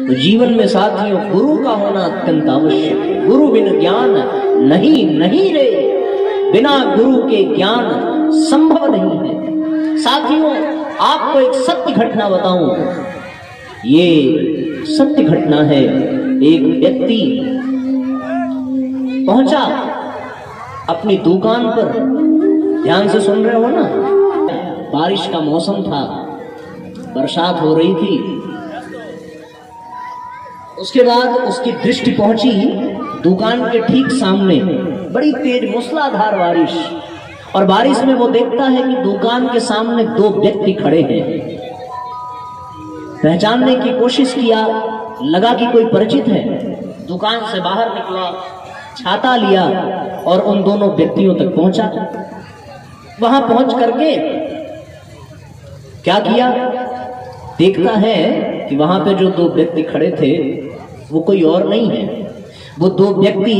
तो जीवन में साथियों गुरु का होना अत्यंत आवश्यक है। गुरु बिन ज्ञान नहीं रे, बिना गुरु के ज्ञान संभव नहीं है। साथियों आपको एक सत्य घटना बताऊं, ये सत्य घटना है। एक व्यक्ति पहुंचा अपनी दुकान पर, ध्यान से सुन रहे हो ना, बारिश का मौसम था, बरसात हो रही थी। उसके बाद उसकी दृष्टि पहुंची दुकान के ठीक सामने, बड़ी तेज मूसलाधार बारिश, और बारिश में वो देखता है कि दुकान के सामने दो व्यक्ति खड़े हैं। पहचानने की कोशिश किया, लगा कि कोई परिचित है। दुकान से बाहर निकला, छाता लिया और उन दोनों व्यक्तियों तक पहुंचा। वहां पहुंच करके क्या किया, देखता है कि वहां पे जो दो व्यक्ति खड़े थे वो कोई और नहीं है। वो दो व्यक्ति,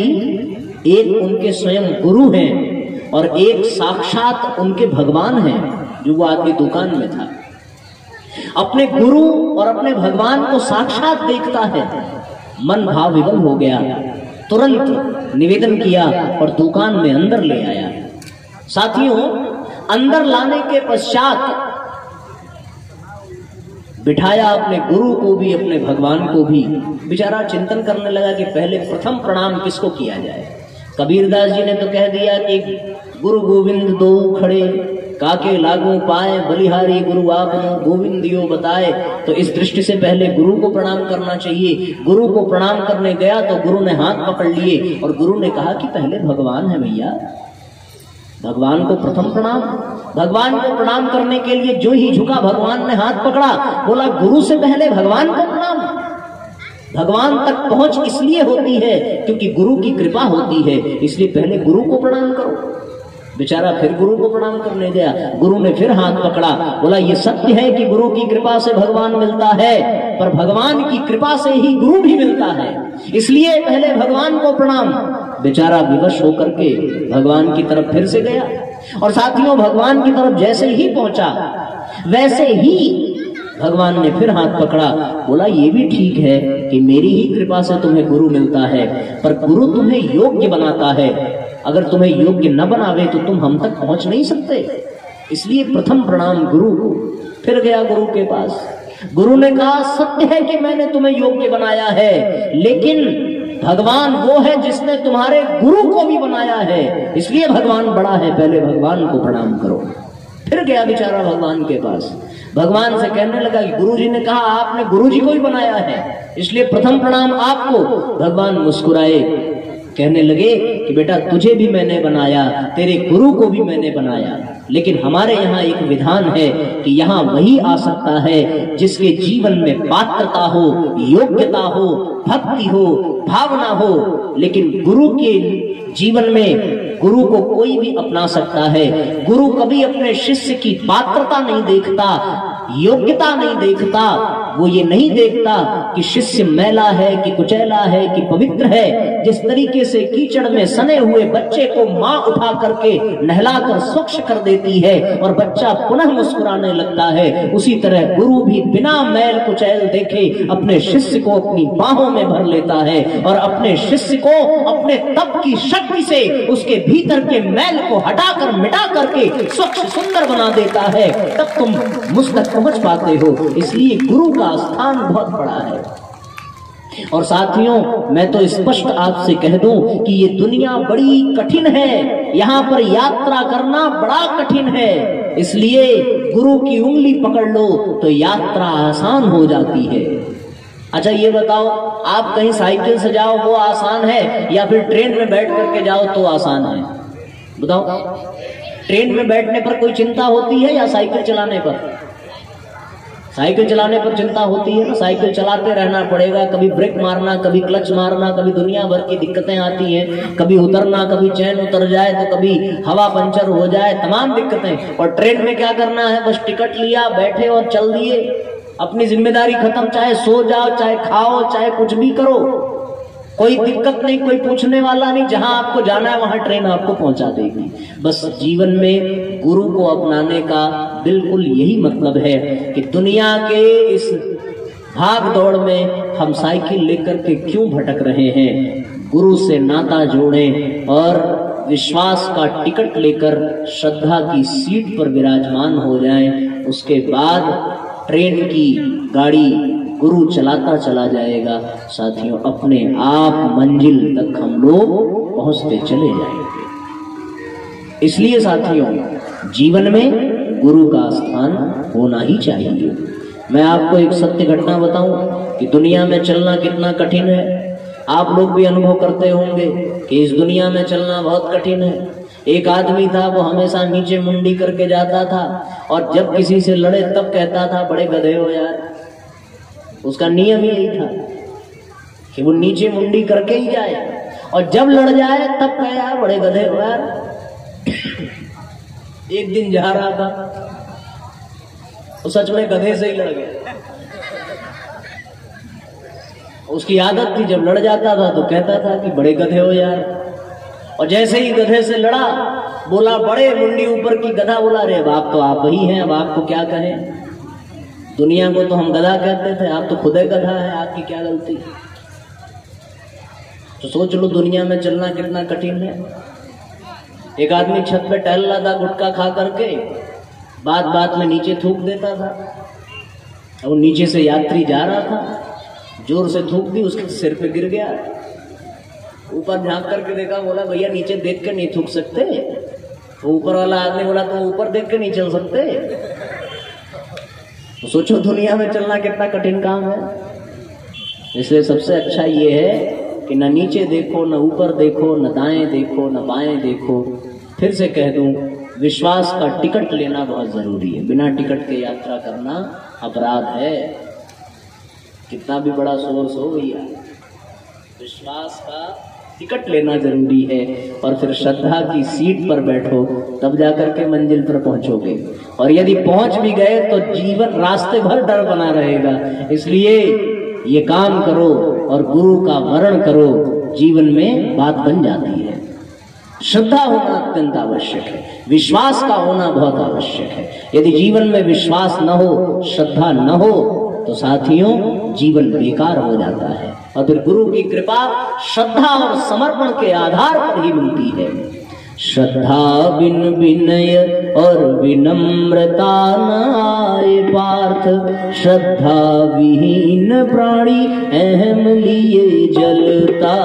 एक उनके स्वयं गुरु हैं और एक साक्षात उनके भगवान हैं, जो वो आदमी दुकान में था। अपने गुरु और अपने भगवान को साक्षात देखता है, मन भाव विवल हो गया, तुरंत निवेदन किया और दुकान में अंदर ले आया। साथियों अंदर लाने के पश्चात बिठाया अपने गुरु को भी, अपने भगवान को भी। बेचारा चिंतन करने लगा कि पहले प्रथम प्रणाम किसको किया जाए। कबीरदास जी ने तो कह दिया कि गुरु गोविंद दो खड़े, काके लागू पाए, बलिहारी गुरु आपनो गोविंदियो बताए। तो इस दृष्टि से पहले गुरु को प्रणाम करना चाहिए। गुरु को प्रणाम करने गया तो गुरु ने हाथ पकड़ लिए और गुरु ने कहा कि पहले भगवान है भैया, भगवान को प्रथम प्रणाम। भगवान को प्रणाम करने के लिए जो ही झुका, भगवान ने हाथ पकड़ा, बोला गुरु से पहले भगवान को प्रणाम। भगवान तक पहुंच इसलिए होती है क्योंकि गुरु की कृपा होती है, इसलिए पहले गुरु को प्रणाम करो। बेचारा फिर गुरु को प्रणाम करने गया, गुरु ने फिर हाथ पकड़ा, बोला ये सत्य है कि गुरु की कृपा से भगवान मिलता है, पर भगवान की कृपा से ही गुरु भी मिलता है, इसलिए पहले भगवान को प्रणाम। बेचारा विवश होकर के भगवान की तरफ फिर से गया, और साथियों भगवान की तरफ जैसे ही पहुंचा वैसे ही भगवान ने फिर हाथ पकड़ा, बोला ये भी ठीक है कि मेरी ही कृपा से तुम्हें गुरु मिलता है, पर गुरु तुम्हें योग्य बनाता है। अगर तुम्हें योग्य न बनावे तो तुम हम तक पहुंच नहीं सकते, इसलिए प्रथम प्रणाम गुरु को। फिर गया गुरु के पास, गुरु ने कहा सत्य है कि मैंने तुम्हें योग्य बनाया है, लेकिन भगवान वो है जिसने तुम्हारे गुरु को भी बनाया है, इसलिए भगवान बड़ा है, पहले भगवान को प्रणाम करो। फिर गया बेचारा भगवान के पास, भगवान से कहने लगा कि गुरुजी ने कहा आपने गुरुजी को ही बनाया है, इसलिए प्रथम प्रणाम आपको। भगवान मुस्कुराए, कहने लगे कि बेटा तुझे भी मैंने बनाया, तेरे गुरु को भी मैंने बनाया, लेकिन हमारे यहाँ एक विधान है कि यहाँ वही आ सकता है जिसके जीवन में पात्रता हो, योग्यता हो, भक्ति हो, भावना हो। लेकिन गुरु के जीवन में गुरु को कोई भी अपना सकता है। गुरु कभी अपने शिष्य की पात्रता नहीं देखता, योग्यता नहीं देखता, वो ये नहीं देखता कि शिष्य मैला है कि कुचैला है कि पवित्र है। जिस तरीके से कीचड़ में सने हुए बच्चे को माँ उठा करके नहलाकर स्वच्छ कर देती है और बच्चा पुनः मुस्कुराने लगता है, उसी तरह गुरु भी बिना मैल कुचैल देखे अपने शिष्य को अपनी बाहों में भर लेता है और अपने शिष्य को अपने तप की शक्ति से उसके भीतर के मैल को हटाकर मिटा करके स्वच्छ सुंदर बना देता है। तब तुम मुझ तक पहुंच पाते हो। इसलिए गुरु का स्थान बहुत बड़ा है। और साथियों मैं तो स्पष्ट आपसे कह दूं कि ये दुनिया बड़ी कठिन है, यहाँ पर यात्रा करना बड़ा कठिन है, इसलिए गुरु की उंगली पकड़ लो तो यात्रा आसान हो जाती है। अच्छा ये बताओ, आप कहीं साइकिल से जाओ वो आसान है या फिर ट्रेन में बैठ करके जाओ तो आसान है? बताओ, ट्रेन में बैठने पर कोई चिंता होती है या साइकिल चलाने पर? साइकिल चलाने पर चिंता होती है ना, साइकिल चलाते रहना पड़ेगा, कभी ब्रेक मारना, कभी क्लच मारना, कभी दुनिया भर की दिक्कतें आती हैं, कभी उतरना, कभी चैन उतर जाए तो कभी हवा पंचर हो जाए, तमाम दिक्कतें। और ट्रेन में क्या करना है, बस टिकट लिया, बैठे और चल दिए, अपनी जिम्मेदारी खत्म, चाहे सो जाओ, चाहे खाओ, चाहे कुछ भी करो, कोई दिक्कत नहीं, कोई पूछने वाला नहीं, जहां आपको जाना है वहां ट्रेन आपको पहुंचा देगी। बस जीवन में गुरु को अपनाने का बिल्कुल यही मतलब है कि दुनिया के इस भाग दौड़ में हम साइकिल लेकर के क्यों भटक रहे हैं? गुरु से नाता जोड़ें और विश्वास का टिकट लेकर श्रद्धा की सीट पर विराजमान हो जाएं। उसके बाद ट्रेन की गाड़ी गुरु चलाता चला जाएगा। साथियों, अपने आप मंजिल तक हम लोग पहुंचते चले जाएंगे। इसलिए साथियों, जीवन में गुरु का स्थान होना ही चाहिए। मैं आपको एक सत्य घटना बताऊं कि दुनिया में चलना कितना कठिन है। आप लोग भी अनुभव करते होंगे कि इस दुनिया में चलना बहुत कठिन है। एक आदमी था, वो हमेशा नीचे मुंडी करके जाता था और जब किसी से लड़े तब कहता था बड़े गधे हो यार। उसका नियम यही था कि वो नीचे मुंडी करके ही जाए और जब लड़ जाए तब कहे यार बड़े गधे हो यार। एक दिन जा रहा था, वो सच में गधे से ही लड़ गया। उसकी आदत थी, जब लड़ जाता था तो कहता था कि बड़े गधे हो यार। और जैसे ही गधे से लड़ा, बोला बड़े मुंडी ऊपर की, गधा बोला अरे अब आप तो आप ही हैं, अब आपको क्या कहें। दुनिया को तो हम गधा कहते थे, आप तो खुद ही गधा है, आपकी क्या गलती। तो सोच लो दुनिया में चलना कितना कठिन है। एक आदमी छत पे टहल रहा था गुटखा खा करके, बात बात में नीचे थूक देता था। और नीचे से यात्री जा रहा था, जोर से थूक दी, उसके सिर पे गिर गया। ऊपर झांक करके देखा, बोला भैया नीचे देख के नहीं थूक सकते। तो ऊपर वाला आदमी बोला तो ऊपर देख के नहीं चल सकते। तो सोचो दुनिया में चलना कितना कठिन काम है। इसलिए सबसे अच्छा ये है कि न नीचे देखो, न ऊपर देखो, न दाएं देखो, न बाएं देखो। फिर से कह दूं, विश्वास का टिकट लेना बहुत जरूरी है। बिना टिकट के यात्रा करना अपराध है। कितना भी बड़ा सोर्स हो भैया, विश्वास का टिकट लेना जरूरी है। और फिर श्रद्धा की सीट पर बैठो, तब जाकर के मंजिल पर पहुंचोगे। और यदि पहुंच भी गए तो जीवन रास्ते भर डर बना रहेगा। इसलिए ये काम करो और गुरु का वरण करो, जीवन में बात बन जाती है। श्रद्धा होना अत्यंत आवश्यक है, विश्वास का होना बहुत आवश्यक है। यदि जीवन में विश्वास न हो, श्रद्धा न हो, तो साथियों जीवन बेकार हो जाता है। और फिर गुरु की कृपा श्रद्धा और समर्पण के आधार पर ही मिलती है। श्रद्धा बिन विनय और विनम्रता नाय पार्थ, श्रद्धा विहीन प्राणी अहम लिए जलता।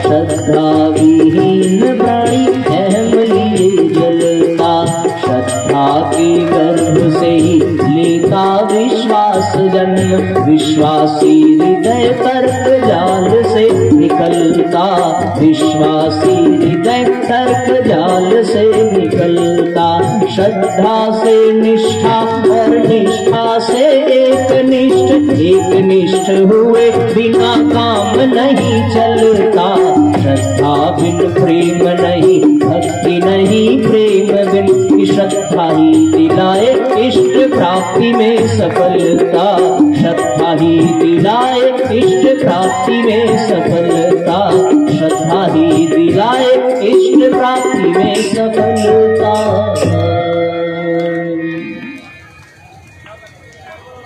श्रद्धा विहीन प्राणी अहम लिए जलता। श्रद्धा के गर्भ से ही लेता विश्वास जन्म। विश्वासी हृदय तर्क जाल से निकलता। विश्वासी हृदय तर्क जाल से निकलता। श्रद्धा से निष्ठा और निष्ठा से एकनिष्ठ, एकनिष्ठ हुए बिना काम नहीं चलता। श्रद्धा बिन प्रेम नहीं, भक्ति नहीं प्रेम बिन। श्रद्धा ही दिलाए इष्ट प्राप्ति में सफलता। श्रद्धा ही दिलाए इष्ट प्राप्ति में सफलता। श्रद्धा ही दिलाए इष्ट प्राप्ति में सफलता।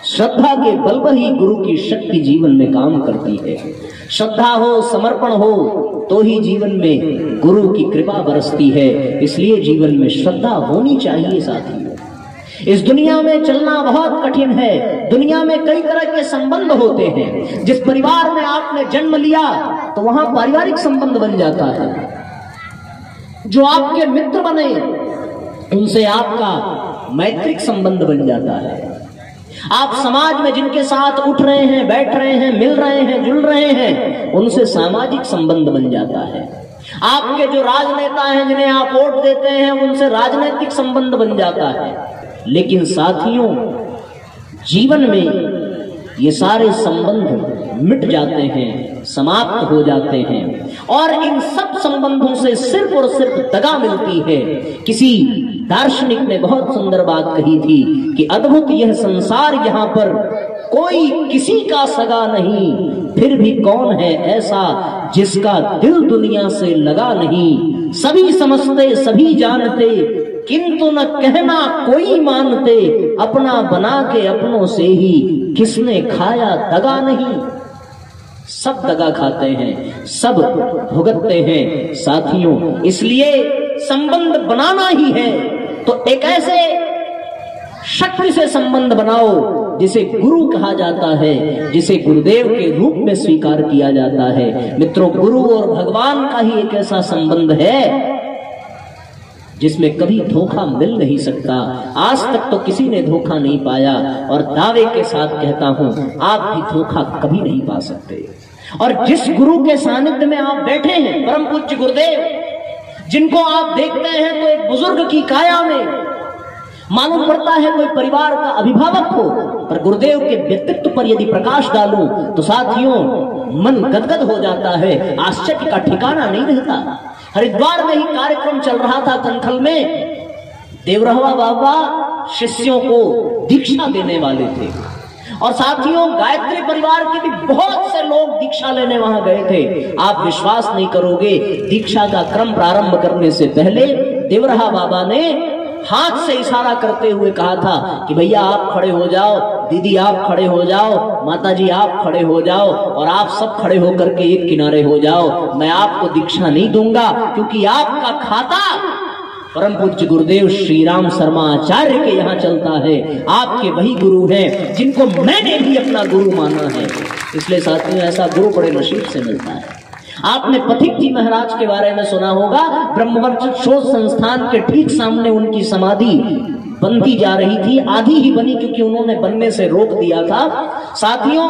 श्रद्धा के बल पर ही गुरु की शक्ति जीवन में काम करती है। श्रद्धा हो, समर्पण हो, तो ही जीवन में गुरु की कृपा बरसती है। इसलिए जीवन में श्रद्धा होनी चाहिए साथियों। इस दुनिया में चलना बहुत कठिन है। दुनिया में कई तरह के संबंध होते हैं। जिस परिवार में आपने जन्म लिया तो वहां पारिवारिक संबंध बन जाता है। जो आपके मित्र बने उनसे आपका मैत्रिक संबंध बन जाता है। आप समाज में जिनके साथ उठ रहे हैं, बैठ रहे हैं, मिल रहे हैं, जुल रहे हैं, उनसे सामाजिक संबंध बन जाता है। आपके जो राजनेता हैं, जिन्हें आप वोट देते हैं, उनसे राजनीतिक संबंध बन जाता है। लेकिन साथियों, जीवन में ये सारे संबंध मिट जाते हैं, समाप्त हो जाते हैं और इन सब संबंधों से सिर्फ और सिर्फ दगा मिलती है। किसी दार्शनिक ने बहुत सुंदर बात कही थी कि अद्भुत यह संसार, यहाँ पर कोई किसी का सगा नहीं, फिर भी कौन है ऐसा जिसका दिल दुनिया से लगा नहीं। सभी समझते, सभी जानते, किंतु न कहना कोई मानते, अपना बना के अपनों से ही किसने खाया दगा नहीं। सब दगा खाते हैं, सब भुगतते हैं साथियों। इसलिए संबंध बनाना ही है तो एक ऐसे शक्ति से संबंध बनाओ जिसे गुरु कहा जाता है, जिसे गुरुदेव के रूप में स्वीकार किया जाता है। मित्रों, गुरु और भगवान का ही एक ऐसा संबंध है जिसमें कभी धोखा मिल नहीं सकता। आज तक तो किसी ने धोखा नहीं पाया और दावे के साथ कहता हूं आप भी धोखा कभी नहीं पा सकते। और जिस गुरु के सानिध्य में आप बैठे हैं, परम पूज्य गुरुदेव, जिनको आप देखते हैं तो एक बुजुर्ग की काया में मालूम पड़ता है कोई परिवार का अभिभावक हो, पर गुरुदेव के व्यक्तित्व पर यदि प्रकाश डालूं तो साथियों मन गदगद हो जाता है, आश्चर्य का ठिकाना नहीं रहता। हरिद्वार में ही कार्यक्रम चल रहा था कंथल में, देवरहवा बाबा शिष्यों को दीक्षा देने वाले थे और साथियों गायत्री परिवार के भी बहुत से लोग दीक्षा लेने वहां गए थे। आप विश्वास नहीं करोगे, दीक्षा का क्रम प्रारंभ करने से पहले देवरहा बाबा ने हाथ से इशारा करते हुए कहा था कि भैया आप खड़े हो जाओ, दीदी आप खड़े हो जाओ, माताजी आप खड़े हो जाओ और आप सब खड़े होकर के एक किनारे हो जाओ। मैं आपको दीक्षा नहीं दूंगा क्योंकि आपका खाता परम पूज्य गुरुदेव श्री राम शर्मा आचार्य के यहाँ चलता है। आपके वही गुरु हैं जिनको मैंने भी अपना गुरु माना है। इसलिए साथियों ऐसा गुरु बड़े नसीब से मिलता है। आपने पथिक जी महाराज के बारे में सुना होगा, ब्रह्मवर्चस्व शोध संस्थान के ठीक सामने उनकी समाधि बनती जा रही थी, आधी ही बनी क्योंकि उन्होंने बनने से रोक दिया था। साथियों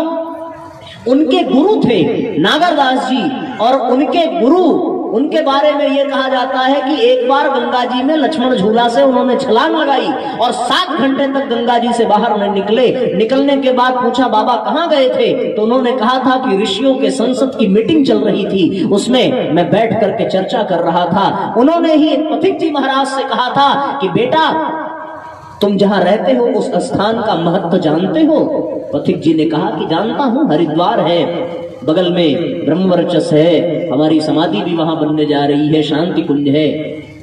उनके गुरु थे नागरदास जी और उनके गुरु, उनके बारे में यह कहा जाता है कि एक बार गंगा जी में लक्ष्मण झूला से उन्होंने छलांग लगाई और 7 घंटे तक गंगा जी से बाहर न निकले। निकलने के बाद पूछा बाबा कहाँ गए थे, तो उन्होंने कहा था कि ऋषियों के संसद की मीटिंग चल रही थी, उसमें मैं बैठ करके चर्चा कर रहा था। उन्होंने ही पथिक जी महाराज से कहा था कि बेटा तुम जहां रहते हो उस स्थान का महत्व जानते हो? पथिक जी ने कहा कि जानता हूं, हरिद्वार है, बगल में ब्रह्मवर्चस्व है, हमारी समाधि भी वहां बनने जा रही है, शांति कुंज है।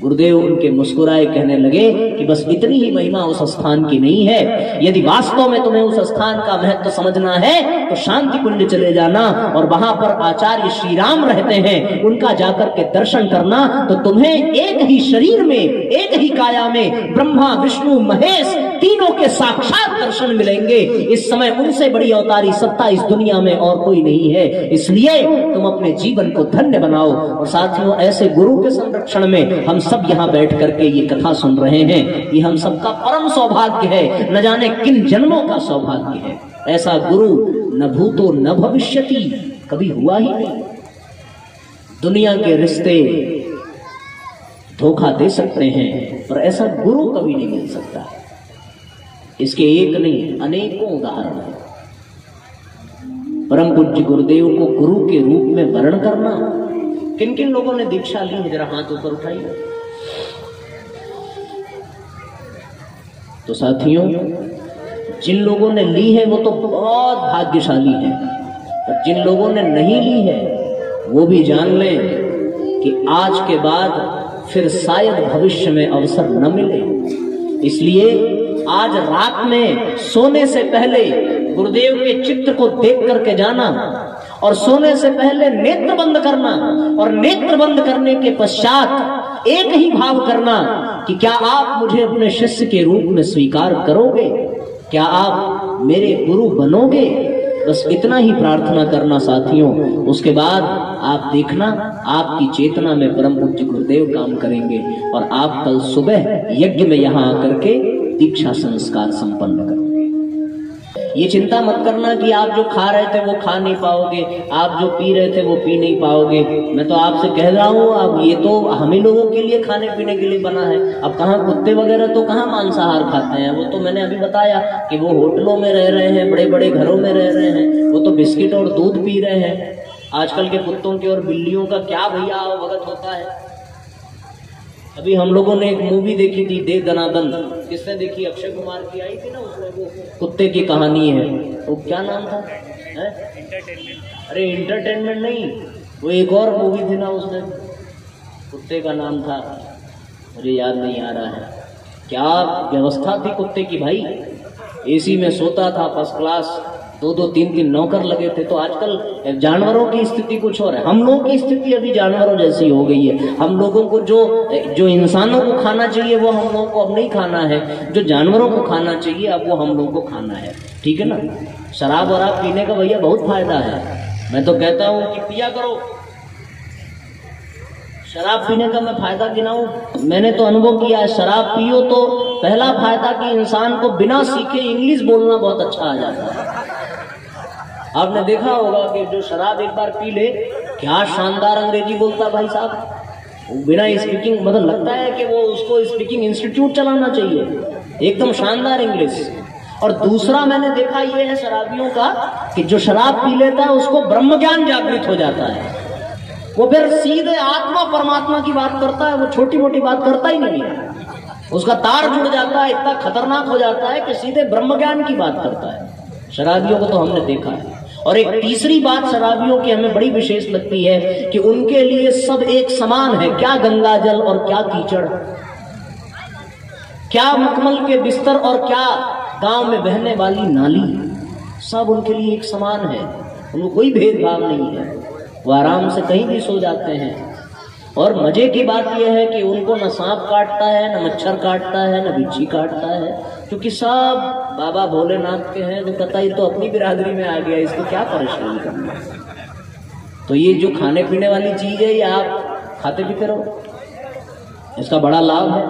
गुरुदेव उनके मुस्कुराए, कहने लगे कि बस इतनी ही महिमा उस स्थान की नहीं है, यदि वास्तव में तुम्हें उस स्थान का महत्व समझना है तो शांति कुंज चले जाना और वहां पर आचार्य श्री राम रहते हैं, उनका जाकर के दर्शन करना तो तुम्हें एक ही शरीर में, एक ही काया में ब्रह्मा विष्णु महेश तीनों के साक्षात दर्शन मिलेंगे। इस समय उनसे बड़ी अवतारी सत्ता इस दुनिया में और कोई नहीं है। इसलिए तुम अपने जीवन को धन्य बनाओ। और साथियों ऐसे गुरु के संरक्षण में हम सब यहाँ बैठ करके ये कथा सुन रहे हैं, ये हम सबका परम सौभाग्य है, न जाने किन जन्मों का सौभाग्य है। ऐसा गुरु न भूतो न भविष्यति कभी हुआ ही नहीं। दुनिया के रिश्ते धोखा दे सकते हैं पर ऐसा गुरु कभी नहीं मिल सकता। इसके एक नहीं अनेकों उदाहरण हैं। परम पूज्य गुरुदेव को गुरु के रूप में वर्ण करना, किन किन लोगों ने दीक्षा ली है, जरा हाथ ऊपर उठाइए। तो साथियों जिन लोगों ने ली है वो तो बहुत भाग्यशाली है, और जिन लोगों ने नहीं ली है वो भी जान लें कि आज के बाद फिर शायद भविष्य में अवसर न मिले। इसलिए आज रात में सोने से पहले गुरुदेव के चित्र को देख करके जाना और सोने से पहले नेत्र बंद करना और नेत्र बंद करने के पश्चात एक ही भाव करना कि क्या आप मुझे अपने शिष्य के रूप में स्वीकार करोगे, क्या आप मेरे गुरु बनोगे। बस इतना ही प्रार्थना करना साथियों। उसके बाद आप देखना आपकी चेतना में परम पूज्य गुरुदेव काम करेंगे और आप कल सुबह यज्ञ में यहाँ आकर के दीक्षा संस्कार संपन्न करोगे। ये चिंता मत करना कि आप जो खा रहे थे वो खा नहीं पाओगे, आप जो पी रहे थे वो पी नहीं पाओगे। मैं तो आपसे कह रहा हूँ, अब ये तो हम ही लोगों के लिए खाने पीने के लिए बना है। अब कहाँ कुत्ते वगैरह तो कहाँ मांसाहार खाते हैं, वो तो मैंने अभी बताया कि वो होटलों में रह रहे हैं, बड़े बड़े घरों में रह रहे हैं, वो तो बिस्किट और दूध पी रहे हैं। आजकल के कुत्तों की और बिल्लियों का क्या भैया वक्त होता है। अभी हम लोगों ने एक मूवी देखी थी दे दनादन, किसने देखी? अक्षय कुमार की आई थी ना, उसमें वो कुत्ते की कहानी है, वो क्या नाम था? अरे इंटरटेनमेंट नहीं, वो एक और मूवी थी ना, उसमें कुत्ते का नाम था, मुझे याद नहीं आ रहा है। क्या व्यवस्था थी कुत्ते की भाई, एसी में सोता था फर्स्ट क्लास, 2-2 3-3 नौकर लगे थे। तो आजकल जानवरों की स्थिति कुछ और है। हम लोगों की स्थिति अभी जानवरों जैसी हो गई है। हम लोगों को जो इंसानों को खाना चाहिए वो हम लोगों को अब नहीं खाना है, जो जानवरों को खाना चाहिए अब वो हम लोगों को खाना है। ठीक है ना। शराब वराब पीने का भैया बहुत फायदा है। मैं तो कहता हूँ कि पिया करो। शराब पीने का मैं फायदा गिनाऊं, मैंने तो अनुभव किया है। शराब पियो तो पहला फायदा कि इंसान को बिना सीखे इंग्लिश बोलना बहुत अच्छा आ जाता है। आपने देखा होगा कि जो शराब एक बार पी ले, क्या शानदार अंग्रेजी बोलता भाई साहब, बिना स्पीकिंग, मतलब लगता है कि वो उसको स्पीकिंग इंस्टीट्यूट चलाना चाहिए, एकदम शानदार इंग्लिश। और दूसरा मैंने देखा ये है शराबियों का कि जो शराब पी लेता है उसको ब्रह्म ज्ञान जागृत हो जाता है। वो फिर सीधे आत्मा परमात्मा की बात करता है, वो छोटी मोटी बात करता ही नहीं है। उसका तार जुड़ जाता है, इतना खतरनाक हो जाता है कि सीधे ब्रह्म ज्ञान की बात करता है। शराबियों को तो हमने देखा है। और एक तीसरी बात शराबियों की हमें बड़ी विशेष लगती है कि उनके लिए सब एक समान है। क्या गंगा जल और क्या कीचड़, क्या मखमल के बिस्तर और क्या गांव में बहने वाली नाली, सब उनके लिए एक समान है। उनको कोई भेदभाव नहीं है। वो आराम से कहीं भी सो जाते हैं। और मजे की बात यह है कि उनको न सांप काटता है, न मच्छर काटता है, न बिच्छी काटता है, क्योंकि सब बाबा भोलेनाथ के हैं। जो कहता है तो अपनी बिरादरी में आ गया, इसको क्या परेशान करना। तो ये जो खाने पीने वाली चीज है ये आप खाते पीते रहो, इसका बड़ा लाभ है।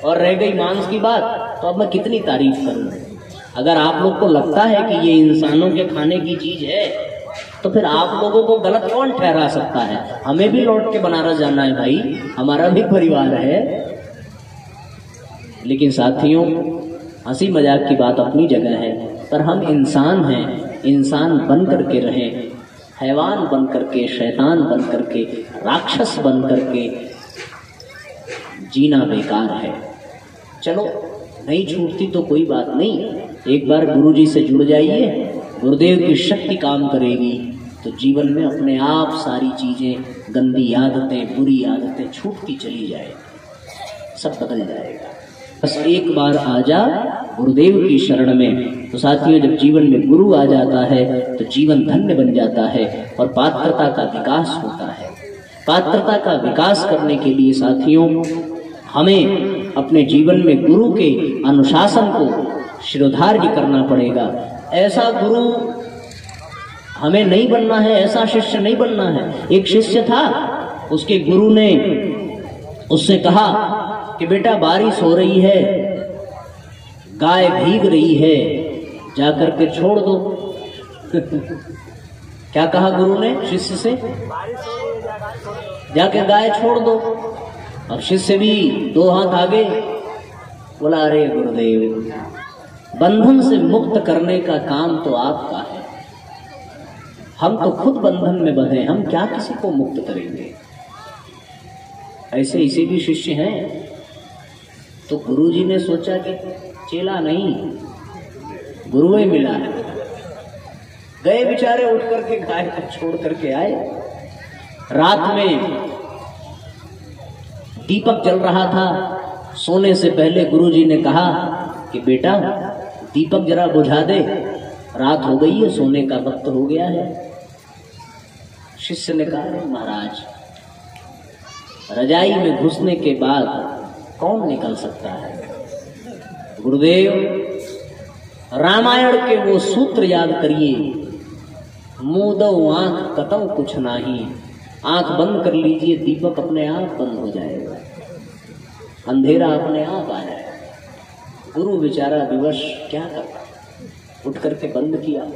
और रह गई मांस की बात, तो अब मैं कितनी तारीफ करूं। अगर आप लोग को लगता है कि ये इंसानों के खाने की चीज है तो फिर आप लोगों को गलत कौन ठहरा सकता है। हमें भी लौट के बनारस जाना है भाई, हमारा भी परिवार है। लेकिन साथियों, हंसी मजाक की बात अपनी जगह है, पर हम इंसान हैं। इंसान बन करके रहें, हैवान बन करके, शैतान बन करके, राक्षस बन करके जीना बेकार है। चलो नहीं छूटती तो कोई बात नहीं, एक बार गुरुजी से जुड़ जाइए, गुरुदेव की शक्ति काम करेगी तो जीवन में अपने आप सारी चीजें, गंदी आदतें, बुरी आदतें छूटती चली जाए, सब बदल जाएगा। बस एक बार आ जा गुरुदेव की शरण में। तो साथियों, जब जीवन में गुरु आ जाता है तो जीवन धन्य बन जाता है और पात्रता का विकास होता है। पात्रता का विकास करने के लिए साथियों हमें अपने जीवन में गुरु के अनुशासन को शिरोधार्य करना पड़ेगा। ऐसा गुरु हमें नहीं बनना है, ऐसा शिष्य नहीं बनना है। एक शिष्य था, उसके गुरु ने उससे कहा कि बेटा बारिश हो रही है, गाय भीग रही है, जाकर के छोड़ दो। क्या कहा गुरु ने शिष्य से? जाके गाय छोड़ दो। अब शिष्य भी 2 हाथ आगे, बोला अरे गुरुदेव, बंधन से मुक्त करने का काम तो आपका है, हम तो खुद बंधन में बंधे, हम क्या किसी को मुक्त करेंगे। ऐसे इसे भी शिष्य हैं। तो गुरुजी ने सोचा कि चेला नहीं, गुरु ही मिला है। गए बेचारे, उठ करके गाय को छोड़ करके आए। रात में दीपक जल रहा था। सोने से पहले गुरुजी ने कहा कि बेटा दीपक जरा बुझा दे, रात हो गई है, सोने का वक्त हो गया है। शिष्य ने कहा महाराज, रजाई में घुसने के बाद कौन निकल सकता है। गुरुदेव, रामायण के वो सूत्र याद करिए, मूदो आंख कतौ कुछ नाही, आंख बंद कर लीजिए, दीपक अपने आप बंद हो जाएगा, अंधेरा अपने आप आ जाएगा। गुरु बेचारा विवश क्या करता, उठ करके बंद किया।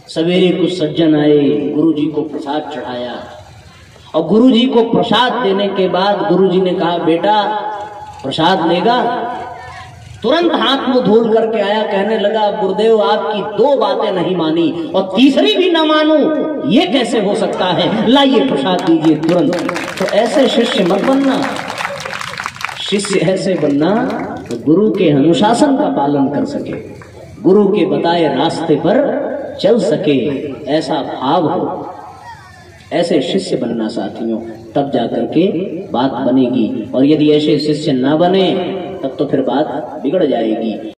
सवेरे कुछ सज्जन आए, गुरुजी को प्रसाद चढ़ाया, और गुरुजी को प्रसाद देने के बाद गुरुजी ने कहा बेटा प्रसाद लेगा। तुरंत हाथ मुंह धुल करके आया, कहने लगा गुरुदेव आपकी 2 बातें नहीं मानी और तीसरी भी ना मानूं, ये कैसे हो सकता है, लाइए प्रसाद दीजिए तुरंत। तो ऐसे शिष्य मत बनना। शिष्य ऐसे बनना तो गुरु के अनुशासन का पालन कर सके, गुरु के बताए रास्ते पर चल सके, ऐसा भाव हो। ऐसे शिष्य बनना साथियों, तब जाकर के बात बनेगी। और यदि ऐसे शिष्य ना बने तब तो फिर बात बिगड़ जाएगी।